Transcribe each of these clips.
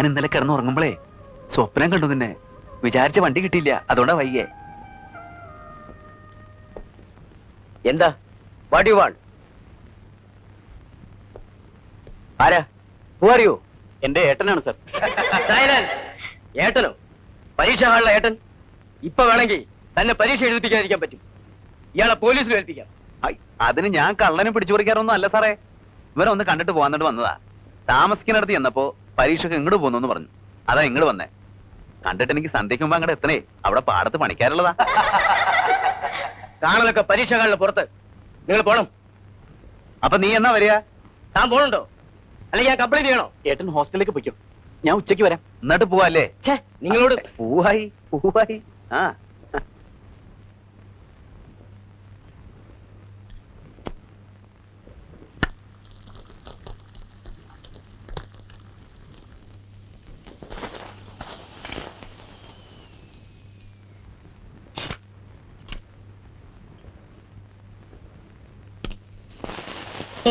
ഇന്നലെ കിടന്നുറങ്ങുമ്പോളേ സ്വപ്നം കണ്ടു നിന്നെ. വിചാരിച്ച വണ്ടി കിട്ടിയില്ല, അതുകൊണ്ടാ വൈകിയേ. എന്താ വാട്ട് യു വാണ്ട്? ആരാ? Who are you? എന്റെ ഏട്ടനാണ് സർ. സൈലൻസ്. ഏട്ടനോ? പരീക്ഷ ഹാളിലെ ഏട്ടൻ? ഇപ്പൊ വേണമെങ്കിൽ തന്നെ പരീക്ഷ എഴുതിപ്പിക്കാതിരിക്കാൻ പറ്റും. ഇയാളെ പോലീസിൽ ഏൽപ്പിക്കാം. അതിന് ഞാൻ കള്ളനെ പിടിച്ചു പറിക്കാറൊന്നും അല്ല സാറേ. ഇവരെ ഒന്ന് കണ്ടിട്ട് പോകാന്നിട്ട് വന്നതാ. താമസിക്കുന്നിടത്ത് ചെന്നപ്പോ പരീക്ഷക്ക് ഇങ്ങോട്ട് പോകുന്നു പറഞ്ഞു. അതാ ഇങ്ങോട്ട് വന്നേ. കണ്ടിട്ട് എനിക്ക് സന്ധ്യയ്ക്ക് മുമ്പ് അങ്ങോട്ട് എത്തണേ. അവിടെ പാടത്ത് പണിക്കാറുള്ളതാ. കാണലൊക്കെ പരീക്ഷ ഹാളിന് പുറത്ത്. നിങ്ങൾ പോണം. അപ്പൊ നീ എന്നാ വരിക? താൻ പോണുണ്ടോ? അല്ലെങ്കിൽ ഞാൻ കംപ്ലൈന്റ് ചെയ്യണോ? ഏട്ടൻ ഹോസ്റ്റലിലേക്ക് പോയിക്കോ, ഞാൻ ഉച്ചയ്ക്ക് വരാം. എന്നിട്ട് പോവാല്ലേ? നിങ്ങളോട് പൂവായി പൂവായി. ആ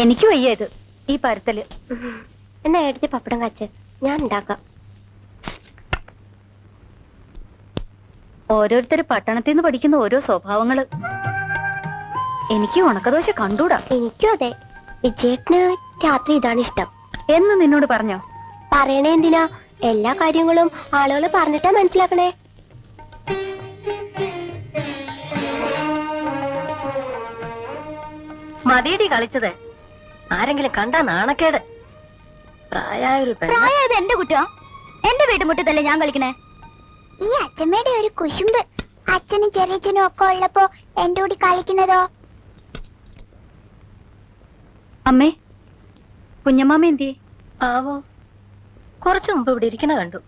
എനിക്ക് വയ്യ ഇത്, ഈ പരത്തല്. എന്നാ എടുത്ത് പപ്പടം കാച്ച് ഞാൻ ഉണ്ടാക്കാം. ഓരോരുത്തര് പട്ടണത്തിൽ നിന്ന് പഠിക്കുന്ന ഓരോ സ്വഭാവങ്ങള്. എനിക്ക് ഉണക്കദോശ കണ്ടൂടാ. എനിക്കും അതെ. വിജയേട്ടന് രാത്രി ഇതാണ് ഇഷ്ടം എന്ന് നിന്നോട് പറഞ്ഞോ? പറയണേ എന്തിനാ? എല്ലാ കാര്യങ്ങളും ആളുകൾ പറഞ്ഞിട്ടാ മനസ്സിലാക്കണേ. മതിയടി കളിച്ചത്. ആരെങ്കിലും കണ്ടാ നാണക്കേട്. പ്രായത് എന്റെ കുറ്റം. എന്റെ വീട്ടുമുറ്റത്തല്ലേ ഞാൻ കളിക്കണേ. ഈ അച്ഛമ്മയുടെ ഒരു കുശുമ്പ്. അച്ഛനും ചെറിയച്ഛനും ഒക്കെ ഉള്ളപ്പോ എന്റെ കൂടി കളിക്കുന്നതോ? അമ്മേ, കുഞ്ഞമ്മാമ എന്തിയെ? ആവോ, കുറച്ചു മുമ്പ് ഇവിടെ ഇരിക്കണ കണ്ടു.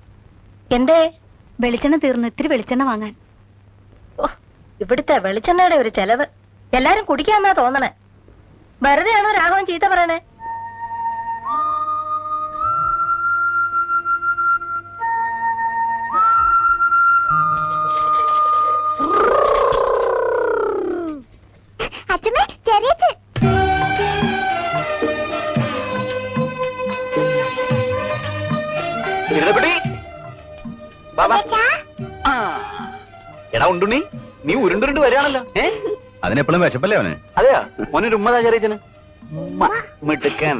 എന്തേ? വെളിച്ചെണ്ണ തീർന്നു, ഇത്തിരി വെളിച്ചെണ്ണ വാങ്ങാൻ. ഇവിടുത്തെ വെളിച്ചെണ്ണയുടെ ഒരു ചെലവ്. എല്ലാരും കുടിക്കാന്നാ തോന്നണേ. വെറുതെയാണോ രാഘവൻ ചീത്ത പറയണേ? അച്ഛമ്മേ, ചെറിയച്ഛൻ. എടാ ഉണ്ടുണ്ണി, നീ ഉരുണ്ടുരുണ്ട് വരികയാണല്ലോ. അതിനെപ്പോഴും വിശപ്പല്ലേ അവന്? അതെയാ, മോനൊരു ഉമ്മതാ ചെറിയച്ഛന്. മിടുക്കൻ.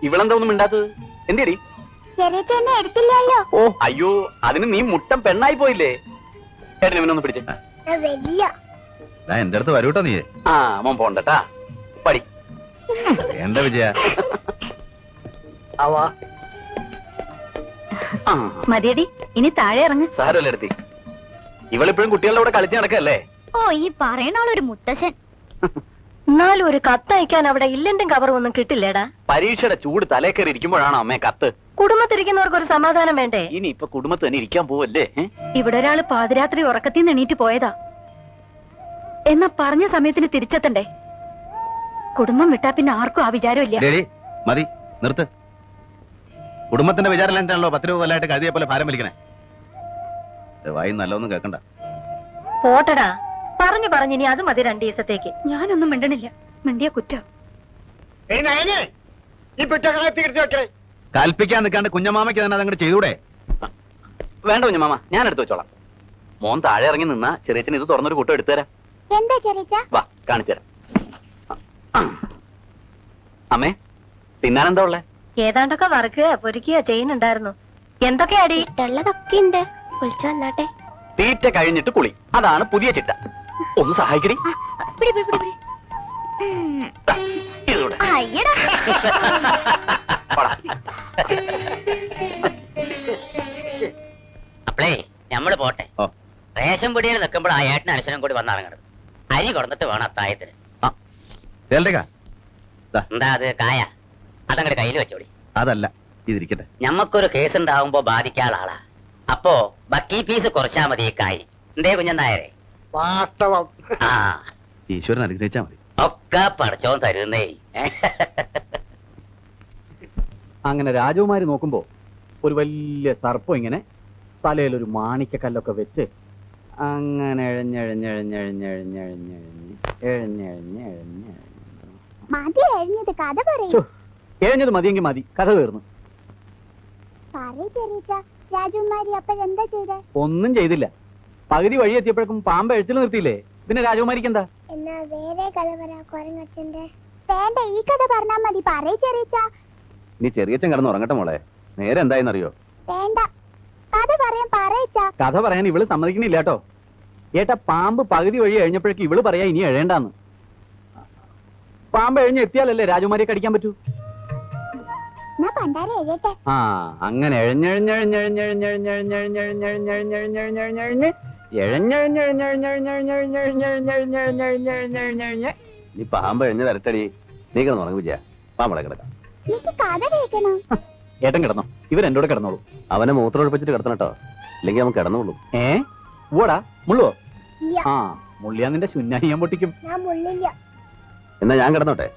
ഇവളെന്താ ഒന്നും മിണ്ടാത്തത്? എന്തിയടി? ചെറിയച്ഛനെ എടുത്തില്ലല്ലോ. ഓ അയ്യോ, അതിന് നീ മുട്ടം പെണ്ണായി പോയില്ലേ? ഏട്ടൻ ഇവനൊന്ന് പിടിച്ചേ. വലിയ എന്റെ അടുത്ത് വരൂട്ടോ നീ. ആ മോൻ പോണ്ടട്ടാ, പടി. എന്താ വിജയ? മതിയടി, ഇനി താഴെ ഇറങ്ങ്. സാരല്ലേ എടുത്തി. ഇവളിപ്പോഴും കുട്ടികളുടെ കൂടെ കളിച്ച് നടക്കല്ലേ? ഓ, ഈ പറയണോളൊരു മുത്തശ്ശൻ. എന്നാലും ഒരു കത്തയക്കാൻ അവിടെ ഇല്ലന്റെ കവറും ഒന്നും കിട്ടില്ലേടാ. പരീക്ഷയുടെ ചൂട് തലേ കയറി ഇരിക്കുമ്പോഴാണോ അമ്മേ കത്ത്? കുടുംബത്തിരിക്കുന്നവർക്ക് ഒരു സമാധാനം വേണ്ടേ? ഇനി ഇപ്പൊ കുടുംബത്ത് തന്നെ ഇരിക്കാൻ പോവല്ലേ? ഇവിടെ ഒരാള് പാതിരാത്രി ഉറക്കത്തിൽ നിന്ന് എണീറ്റ് പോയതാ. എന്നാ പറഞ്ഞ സമയത്തിന് തിരിച്ചെത്തണ്ടേ? കുടുംബം വിട്ടാ പിന്നെ ആർക്കും ആ വിചാരമില്ല. മതി, നിർത്ത്. കുടുംബത്തിന്റെ വിചാരം എന്താണല്ലോ 10 രൂപ കൊല്ലായിട്ട് കഴുതിയെ പോലെ ഭാരം വലിക്കണേ. വായി നല്ലൊന്നും കേൾക്കണ്ട. പോട്ടടാ, പറഞ്ഞു ഇനി അത് മതി 2 ദിവസത്തേക്ക്. ഞാനൊന്നും മിണ്ടണില്ല. മിണ്ടിയ കുറ്റം. കൽപ്പിക്കാൻ നിൽക്കാണ്ട് കുഞ്ഞമാമയ്ക്ക് തന്നെ അതങ്ങോട്ട് ചെയ്തൂടെ? വേണ്ട കുഞ്ഞമാമ, ഞാൻ എടുത്തു വെച്ചോളാം. മോൻ താഴെ ഇറങ്ങി നിന്നാ ചെറിയച്ഛൻ ഇത് തുറന്നൊരു കൂട്ടം എടുത്തുതരാം. എന്താ ചെറിയച്ഛ? വാ, കാണിച്ചു തരാം. അമ്മേ, തിന്നാനെന്താ ഉള്ളേ? ഏതാണ്ടൊക്കെ വറുക്കുക പൊരിക്കുക ചെയ്യുന്നുണ്ടായിരുന്നു. എന്തൊക്കെയാടി? ഇഷ്ടമുള്ളതൊക്കെ ഉണ്ട്. വിളിച്ചു വന്നാട്ടെ. തീറ്റ കഴിഞ്ഞിട്ട് കുളി, അതാണ് പുതിയ ചിട്ട. ഒന്ന് സഹായിക്കടി. ഇതൂടെ. അപ്പളേ ഞമ്മള് പോട്ടെ. റേഷൻ പൊടിയിൽ നിൽക്കുമ്പോൾ ആ ഏട്ടന് അനുസരണം കൂടി വന്നിറങ്ങണം. അരി കൊടുത്തിട്ട് വേണം അത്തായത്തിന്. എന്താ അത് കായ? അതങ്ങടെ കയ്യിൽ വെച്ചോടി. അതല്ല, ഇതിരിക്കട്ടെ. ഞമ്മക്കൊരു കേസ് ഉണ്ടാവുമ്പോ ബാധിക്കാനുള്ള ആളാ. അപ്പോ ബക്കി പീസ് കുറച്ചാ മതി ഈ കായ്. എന്തേ കുഞ്ഞനായരെ? വാസ്തവം. ആ, ഈശ്വരൻ അനുഗ്രഹിച്ചാ മതി. ഒക്കെ പഠിച്ചോൻ തരുന്നേ. അങ്ങനെ രാജകുമാരി നോക്കുമ്പോ ഒരു വലിയ സർപ്പം ഇങ്ങനെ തലയിലൊരു മാണിക്കക്കല്ലൊക്കെ വെച്ച് അങ്ങനെ മതി എഴുന്നത് കഥ പറയും. എഴഞ്ഞത് മതിയെങ്കിൽ മതി, കഥ തീർന്നു. പറയ് ചെറിയച്ച, രാജകുമാരി അപ്പോഴെന്താ ചെയ്തേ? ഒന്നും ചെയ്തില്ല. പകുതി വഴി എത്തിയപ്പോഴേക്കും പാമ്പ് എഴുത്തിൽ നിർത്തിയില്ലേ, പിന്നെ രാജകുമാരിക്ക് എന്താ? എന്നാ വേറെ കഥ പറ കൊരങ്ങച്ചന്റെ. വേണ്ട, ഈ കഥ പറഞ്ഞാ മതി. പറയ് ചെറിയച്ച. നീ ചെറിയച്ഛൻ കിടന്ന് ഉറങ്ങട്ടെ മോളെ. നേരെ എന്തായെന്നറിയോ? വേണ്ട, കഥ പറയാൻ പറയച്ച. കഥ പറയാൻ ഇവള് സമ്മതിക്കണില്ല കേട്ടോ. ഏട്ടാ, പാമ്പ് പകുതി വഴി കഴിഞ്ഞപ്പോഴേക്ക് ഇവള് പറയാ ഇനി എഴേണ്ടാന്ന്. പാമ്പ് എഴിഞ്ഞ് എത്തിയാലല്ലേ രാജകുമാരിയെ കടിക്കാൻ പറ്റൂ. എന്നാ പണ്ടാരെ എഴുതട്ടെ. ആ, അങ്ങനെ നീ പാമ്പ് എഴിഞ്ഞ് വരട്ടടി. നീ കിടന്നു ഉറങ്ങി വിജയ. പാമ്പളെ കിടക്കാം. എനിക്ക് കഥ കേൾക്കണം. ഏട്ടൻ കിടന്നോ, ഇവർ എന്നോട് കിടന്നോളൂ. അവനെ മൂത്രം ഒഴിപ്പിച്ചിട്ട് കിടത്തണം കേട്ടോ, ഇല്ലെങ്കിൽ അവൻ കിടന്നോളൂ. ഓടാ മുള്ളുവോ? ഇല്ല, ആ, മുള്ളിയാ നിന്റെ ശുന്നായി ഞാൻ പൊട്ടിക്കും. ഞാൻ മുള്ളില്ല. എന്നാ ഞാൻ കിടന്നോട്ടെ,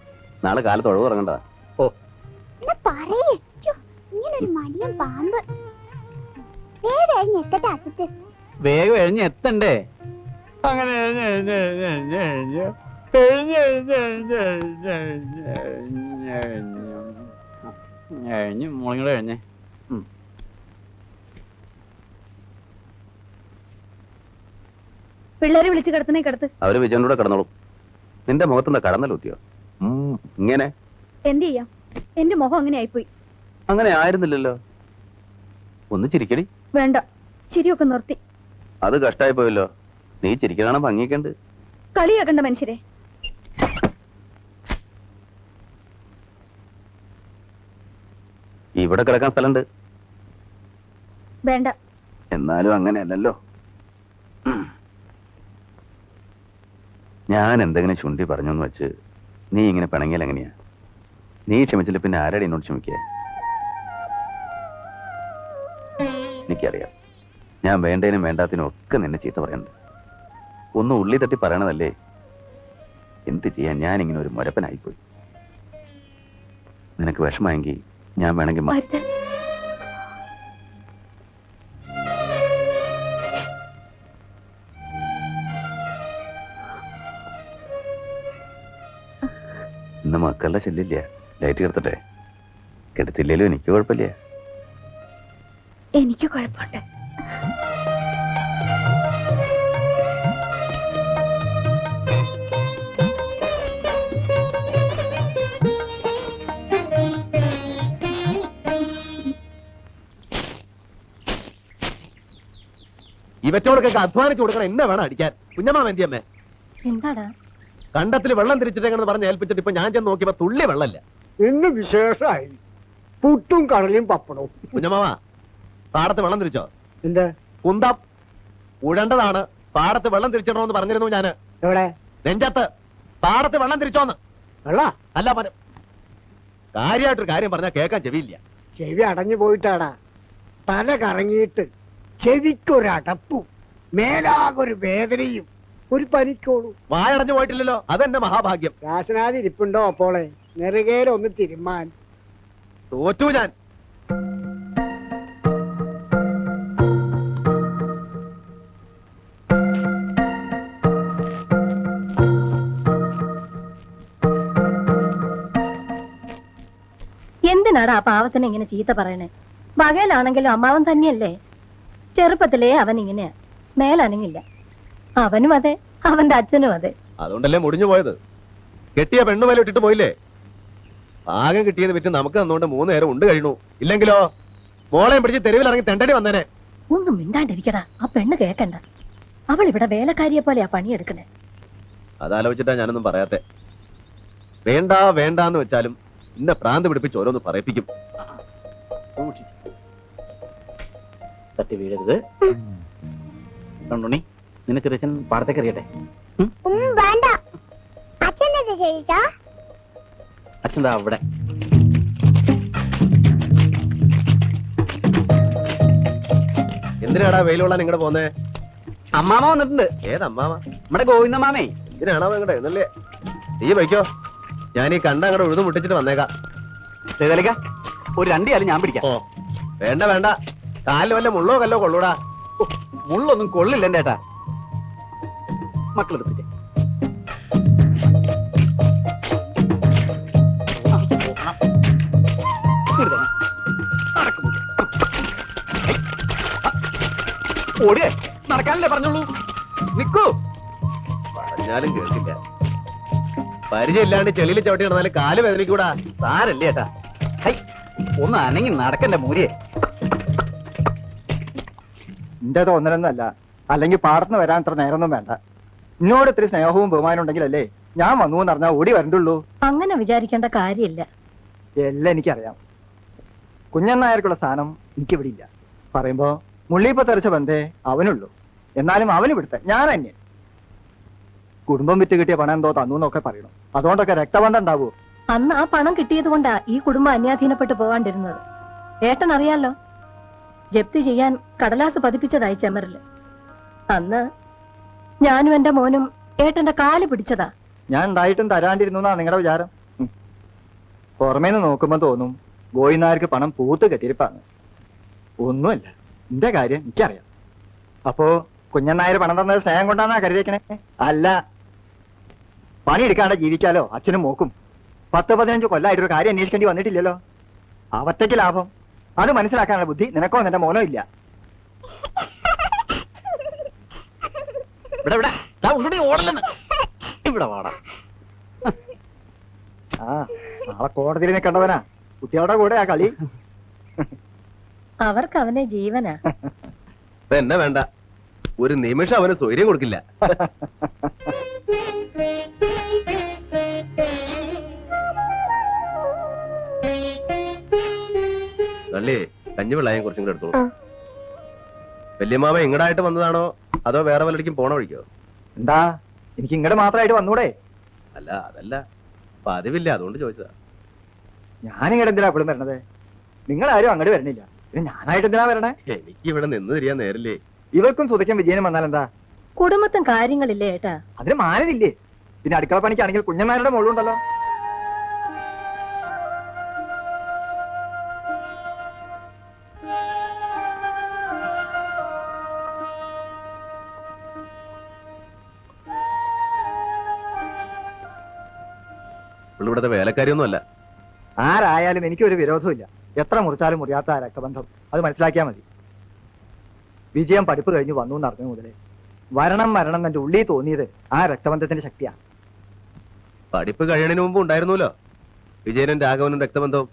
നാളെ കാലത്ത് ഒഴിവ് ഇറങ്ങണ്ട. ഓ, എന്നാ പറയ്. ഇങ്ങനൊരു മടിയൻ പാമ്പ്. വേഗം എഴുന്നെത്തട്ടെ അസത്ത്. വേഗം എഴിഞ്ഞ് എത്തണ്ടേ? അങ്ങനെ എഴിഞ്ഞ് മോളിങ്ങോട് എഴിഞ്ഞേ. പിള്ളേരെ വിളിച്ച് കിടത്തണേ കിടത്ത്. അവര് വിജയന്റെ കൂടെ കിടന്നോളും. നിന്റെ മുഖത്തെന്താ കടന്നലൂത്തിയോ? ഇങ്ങനെ എന്ത് ചെയ്യാം, എന്റെ മുഖം അങ്ങനെ ആയിപ്പോയി. അങ്ങനെ ആയിരുന്നില്ലല്ലോ. ഒന്ന് ചിരിക്കടി. വേണ്ട, ചിരിയൊക്കെ നിർത്തി. അത് കഷ്ടായി പോയല്ലോ. നീ ചിരിക്കണം ഭംഗിക്കണ്ട്. കളിയാക്കണ്ട മനുഷ്യരെ. ഇവിടെ കിടക്കാൻ സ്ഥലമുണ്ട്. വേണ്ട. എന്നാലും അങ്ങനെയല്ലല്ലോ. ഞാൻ എന്തെങ്കിലും ചുണ്ടി പറഞ്ഞെന്ന് വെച്ച് നീ ഇങ്ങനെ പിണങ്ങിയാൽ എങ്ങനെയാ? നീ ക്ഷമിച്ചില്ല പിന്നെ ആരാടി എന്നോട് ക്ഷമിക്കുക? എനിക്കറിയാം, ഞാൻ വേണ്ടതിനും വേണ്ടാത്തിനും ഒക്കെ നിന്നെ ചീത്ത പറയണ്ട്. ഒന്ന് ഉള്ളി തട്ടി പറയണതല്ലേ. എന്ത് ചെയ്യാൻ, ഞാൻ ഇങ്ങനെ ഒരു മുരപ്പനായിപ്പോയി. നിനക്ക് വിഷമായെങ്കിൽ ഞാൻ വേണമെങ്കിൽ ഇന്ന് മക്കളുടെ ശല്യമില്ല. ലൈറ്റ് കിടത്തട്ടെ. കിടത്തില്ലേലും എനിക്ക് കുഴപ്പമില്ല. എനിക്ക് കുഴപ്പമുണ്ട്. ഇവറ്റോടൊക്കെ അധ്വാനിച്ചു കൊടുക്കണം. എന്നെ വേണം അടിക്കാൻ. കുഞ്ഞമ്മാ എന്തിയമ്മേ? എന്താടാ? കണ്ടത്തിൽ വെള്ളം തിരിച്ചിട്ടെന്ന് പറഞ്ഞ് ഏൽപ്പിച്ചിട്ട് ഇപ്പൊ ഞാൻ ചെന്ന് നോക്കിയപ്പോ തുള്ളി വെള്ളമില്ല. ഇന്ന് വിശേഷമായി പുട്ടും കടലയും പപ്പടവും. കുഞ്ഞമ്മാവാ, പാടത്ത് വെള്ളം തിരിച്ചോ? എന്താ കുന്തം ഉഴണ്ടതാണ്. പാടത്ത് വെള്ളം തിരിച്ചിടണമെന്ന് പറഞ്ഞിരുന്നു ഞാന്. എവിടെ? നെഞ്ചത്ത്. പാടത്ത് വെള്ളം തിരിച്ചോന്ന്. വെള്ള അല്ല കാര്യമായിട്ടൊരു കാര്യം പറഞ്ഞാൽ കേൾക്കാൻ ചെവിയില്ല. ചെവി അടഞ്ഞു പോയിട്ടാടാ. തല കറങ്ങിയിട്ട് ചെവിക്കൊരടപ്പും മേലാകൊരു വേദനയും ഒരു പനിക്കോളൂ. വായടഞ്ഞു പോയിട്ടില്ലല്ലോ, അതെന്റെ മഹാഭാഗ്യം. രാസനാഥി ഇരിപ്പുണ്ടോ അപ്പോളെ? നെറുകയിലൊന്ന് തിരുമാൻ. തോറ്റു ഞാൻ. എന്തിനാടാ ആ പാവത്തിനെ ഇങ്ങനെ ചീത്ത പറയണേ? പകലാണെങ്കിലും അമ്മാവൻ തന്നെയല്ലേ. ചെറുപ്പത്തിലേ അവൻ ഇങ്ങനെയാ, മേലനങ്ങില്ല. അവനും അതെ, അവന്റെ അച്ഛനും അതെ. അതുകൊണ്ടല്ലേ മുടിഞ്ഞു പോയത്. കെട്ടിയ പെണ്ണു മേലെ ഇട്ടിട്ട് പോയില്ലേ? ആകെ കിട്ടിയത് വിറ്റ് നമുക്ക് തന്നുകൊണ്ട് 3 നേരം ഉണ്ട് കഴിഞ്ഞു. ഇല്ലെങ്കിലോ മോളെയും പിടിച്ച് തെരുവിലിറങ്ങി തെണ്ടടി വന്നേനെ. ഒന്നും മിണ്ടാണ്ടിരിക്കടാ. ആ പെണ്ണ് കേക്കണ്ട. അവൾ ഇവിടെ വേലക്കാരിയെ പോലെയാ പണിയെടുക്കണേ. അതാലോചിച്ചിട്ടാ ഞാനൊന്നും പറയാത്തെ. വേണ്ട വേണ്ടാന്ന് വെച്ചാലും ഇന്നെ പ്രാന്ത് പിടിപ്പിച്ച് ഓരോന്ന് പറയിപ്പിക്കും. തട്ടി വീഴരുത്. കണ്ടുണി, നിന്നെ ചെറിയച്ഛൻ പാടത്തേക്ക് അറിയട്ടെ. വേണ്ട, അച്ഛൻ ചെയ്താ. അച്ഛൻ അവിടെ. എന്തിനാടാ വെയിലുള്ള നിങ്ങടെ പോന്നേ? അമ്മാമ വന്നിട്ടുണ്ട്. ഏതമ്മാമ? നമ്മുടെ ഗോവിന്ദമാമേ. ഇതിനാണോ നിങ്ങടെ എന്നല്ലേ? നീ വയ്ക്കോ, ഞാൻ ഈ കണ്ട അങ്ങോട്ട് ഉഴുതു മുട്ടിച്ചിട്ട് വന്നേക്കാം. ചെയ്തേക്ക, ഒരു 2 കാലം ഞാൻ പിടിക്കാം. ഓ വേണ്ട വേണ്ട, കാലിൽ വല്ല മുള്ളോ കല്ലോ കൊള്ളൂടാ. മുള്ളൊന്നും കൊള്ളില്ല എന്റെ ഏട്ടാ. മക്കളെടുത്തിട്ട് നടക്കും. ഓടിയേ നടക്കാനല്ലേ പറഞ്ഞോളൂ. നിക്കൂ. പറഞ്ഞാലും കേൾക്കില്ല. പരിചയമില്ലാണ്ട് ചെളിയിൽ ചവിട്ടി കിടന്നാല് കാല് വേദനിക്കൂടാ. സാരല്ലേ ഏട്ടാ. ഒന്ന് അനങ്ങി നടക്കണ്ട മൂരിയെ. എന്റെ തോന്നലൊന്നല്ല, അല്ലെങ്കിൽ പാടത്തുനിന്ന് വരാൻ ഇത്ര നേരമൊന്നും വേണ്ട. എന്നോട് ഇത്തിരി സ്നേഹവും ബഹുമാനം ഉണ്ടെങ്കിലല്ലേ ഞാൻ വന്നു എന്ന് പറഞ്ഞാൽ ഓടി വരണ്ടുള്ളൂ. അങ്ങനെ വിചാരിക്കേണ്ട കാര്യമില്ല. എല്ലാം എനിക്കറിയാം. കുഞ്ഞനായർക്കുള്ള സ്ഥാനം എനിക്കിവിടെ ഇല്ല. പറയുമ്പോ മുള്ളിപ്പ തെറിച്ച ബന്ധേ അവനുള്ളൂ. എന്നാലും അവന് ഇവിടുത്തെ ഞാൻ അന്യൻ. കുടുംബം വിറ്റ് കിട്ടിയ പണം എന്തോ തന്നു എന്നൊക്കെ പറയണം. അതുകൊണ്ടൊക്കെ രക്തബന്ധം ഉണ്ടാവൂ. അന്ന് ആ പണം കിട്ടിയത് കൊണ്ടാ ഈ കുടുംബം അന്യാധീനപ്പെട്ട് പോകാണ്ടിരുന്നത്. ഏട്ടൻ അറിയാലോ, ജപ്തി ചെയ്യാൻ കടലാസ് പതിപ്പിച്ചതായി ചെമ്മറില്. അന്ന് ഞാനും എന്റെ മോനും ഏട്ടന്റെ കാല് പിടിച്ചതാ. ഞാൻ ഉണ്ടായിട്ടും തരാണ്ടിരുന്നു എന്നാ നിങ്ങളുടെ വിചാരം? പുറമേന്ന് നോക്കുമ്പോ തോന്നും ഗോയിനായർക്ക് പണം പൂത്ത് കെട്ടിരിപ്പാണ്. ഒന്നുമല്ല, എന്റെ കാര്യം എനിക്കറിയാം. അപ്പോ കുഞ്ഞനായർ പണം തന്നത് സ്നേഹം കൊണ്ടാന്നാ കരുതിയേക്കണേ? അല്ല, പണിയെടുക്കാണ്ട് ജീവിക്കാലോ അച്ഛനും മോക്കും. 10-15 കൊല്ലമായിട്ടൊരു കാര്യം അന്വേഷിക്കേണ്ടി വന്നിട്ടില്ലല്ലോ. അവറ്റയ്ക്ക് ലാഭം. അത് മനസ്സിലാക്കാനുള്ള ബുദ്ധി നിനക്കോ നിന്റെ മോനോ ഇല്ല. ഇവിടെ വാടാ. ആ, നാളെ കോടതിയിൽ നിൽക്കേണ്ടവനാ. കുട്ടികളുടെ കൂടെ ആ കളി. അവർക്ക് അവനെ ജീവനാ. എന്നെ വേണ്ട, ഒരു നിമിഷം അവന് സ്വൈര്യം കൊടുക്കില്ല. തള്ളി കഞ്ഞി വെള്ളായം കുറച്ചും കൂടെ എടുത്തോളൂ. വല്യമാവ ഇങ്ങടായിട്ട് വന്നതാണോ അതോ വേറെ വല്ലടിക്കും പോണ വഴിക്കോ? എന്താ, എനിക്ക് ഇങ്ങോട്ട് മാത്രമായിട്ട് വന്നൂടെ? അല്ല, അതല്ല, പതിവില്ല, അതുകൊണ്ട് ചോദിച്ചതാ. ഞാനിങ്ങോട്ട് എന്തിനാ എപ്പോഴും വരണത്? നിങ്ങളാരും അങ്ങോട്ട് വരണില്ല, പിന്നെ ഞാനായിട്ട് എന്തിനാ വരണേ? എനിക്ക് ഇവിടെ നിന്ന് തിരിയാൻ നേരില്ലേ. ഇവർക്കും സുതയ്ക്കും വിജയനും വന്നാൽ എന്താ? കുടുംബത്തും കാര്യങ്ങളില്ലേ ഏട്ടാ? അതിന് മാനതില്ലേ? പിന്നെ അടുക്കള പണിക്കാണെങ്കിൽ കുഞ്ഞനാരുടെ മോളുണ്ടല്ലോ. ഇവിടുത്തെ വേലക്കാരിയൊന്നും അല്ല. ആരായാലും എനിക്കൊരു വിരോധമില്ല. എത്ര മുറിച്ചാലും മുറിയാത്ത ആ രക്തബന്ധം, അത് മനസ്സിലാക്കിയാൽ മതി. വിജയം പഠിപ്പ് കഴിഞ്ഞ് വന്നു എന്നറിഞ്ഞു മുതലേ വരണം മരണം എന്റെ ഉള്ളിൽ തോന്നിയത് ആ രക്തബന്ധത്തിന്റെ ശക്തിയാണ്. പഠിപ്പ് കഴിയണതിന് മുമ്പ് ഉണ്ടായിരുന്നല്ലോ വിജയനും രാഘവനും രക്തബന്ധവും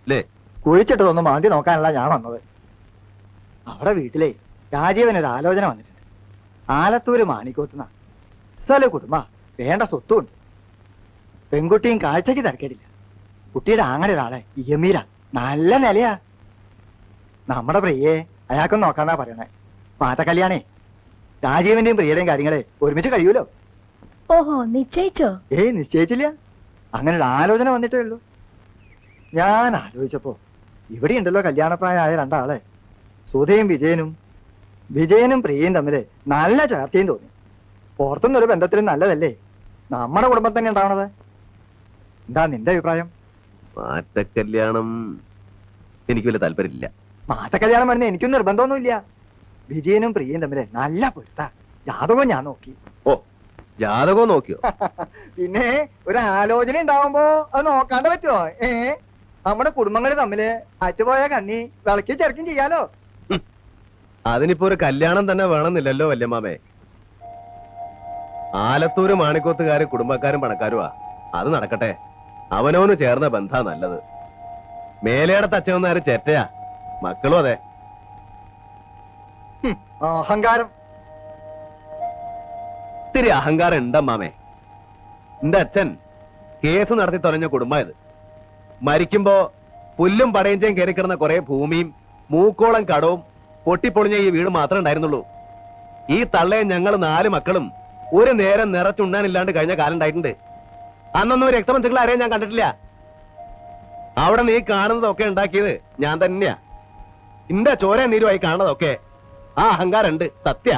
അല്ലേ? കുഴിച്ചിട്ടതൊന്നും മാന്തി നോക്കാനല്ല ഞാൻ വന്നത്. അവിടെ വീട്ടിലെ രാജീവനൊരു ആലോചന വന്നിട്ടുണ്ട്. ആലത്തൂര് മാണിക്കോത്തുന്ന സ്ഥല കുടുംബ വേണ്ട സ്വത്തുണ്ട്. പെൺകുട്ടിയും കാഴ്ചക്ക് തിരക്കേടില്ല. കുട്ടിയുടെ ആങ്ങനെ ഒരാളെ ഇയമീര നല്ല നിലയാ. നമ്മുടെ പ്രിയയെ അയാൾക്കൊന്നും നോക്കാന്നാ പറയണേ. പാറ്റ കല്യാണേ രാജീവന്റെയും പ്രിയയുടെയും കാര്യങ്ങളെ ഒരുമിച്ച് കഴിയൂലോ. ഓഹോ, നിശ്ചയിച്ചോ? നിശ്ചയിച്ചില്ല. അങ്ങനെ ഒരു ആലോചന വന്നിട്ടേ ഉള്ളൂ. ഞാൻ ആലോചിച്ചപ്പോ ഇവിടെ ഉണ്ടല്ലോ കല്യാണപ്രായമായ രണ്ടാളെ, സുധയും വിജയനും പ്രിയയും തമ്മില് നല്ല ചർച്ചയും തോന്നി. പുറത്തുനിന്നൊരു ബന്ധത്തിലും നല്ലതല്ലേ നമ്മുടെ കുടുംബം തന്നെ ഉണ്ടാവണത്. എന്താ നിന്റെ അഭിപ്രായം? മാറ്റക്കല്യാണം എനിക്ക് വലിയ താല്പര്യമില്ല. മാറ്റക്കല്യാണം വരുന്ന എനിക്കും നിർബന്ധമൊന്നുമില്ല. വിജയനും പ്രിയയും തമ്മില് നല്ല പൊരുത്ത. ജാതകവും ഞാൻ നോക്കി. ഓ, ജാതകവും നോക്കിയോ? പിന്നെ ഒരു ആലോചന ഉണ്ടാവുമ്പോ അത് നോക്കാണ്ട് പറ്റുമോ? നമ്മുടെ കുടുംബങ്ങൾ തമ്മില് അറ്റുപോയ കണ്ണി വിളക്കി ചെറുക്കും ചെയ്യാലോ. അതിനിപ്പോ ഒരു കല്യാണം തന്നെ വേണമെന്നില്ലല്ലോ വല്യമാമേ. ആലത്തൂര് മാണിക്കോത്തുകാര് കുടുംബക്കാരും പണക്കാരുമാ. അത് നടക്കട്ടെ. അവനവന് ചേർന്ന ബന്ധാ നല്ലത്. മേലേടത്ത് അച്ഛനാര് ചേറ്റയാ, മക്കളും അതെ. അഹങ്കാരം. ഇത്തിരി അഹങ്കാരം ഉണ്ടമ്മാമേ. എന്റെ അച്ഛൻ കേസ് നടത്തി തൊലഞ്ഞ കുടുംബമായത്. മരിക്കുമ്പോ പുല്ലും പടയഞ്ചയും കയറിക്കിടന്ന കുറെ ഭൂമിയും മൂക്കോളം കടവും പൊട്ടിപ്പൊളിഞ്ഞ ഈ വീട് മാത്രമേ ഉണ്ടായിരുന്നുള്ളൂ. ഈ തള്ളയെ ഞങ്ങൾ 4 മക്കളും ഒരു നേരം നിറച്ചുണ്ണാനില്ലാണ്ട് കഴിഞ്ഞ കാലം ഉണ്ടായിട്ടുണ്ട്. അന്നൊന്നും രക്തബന്ധുക്കൾ ആരെയും ഞാൻ കണ്ടിട്ടില്ല. അവിടെ നീ കാണുന്നതൊക്കെ ഉണ്ടാക്കിയത് ഞാൻ തന്നെയാ. എന്റെ ചോര നീരുമായി കാണുന്നതൊക്കെ ആ അഹങ്കാരം ഉണ്ട്, സത്യ.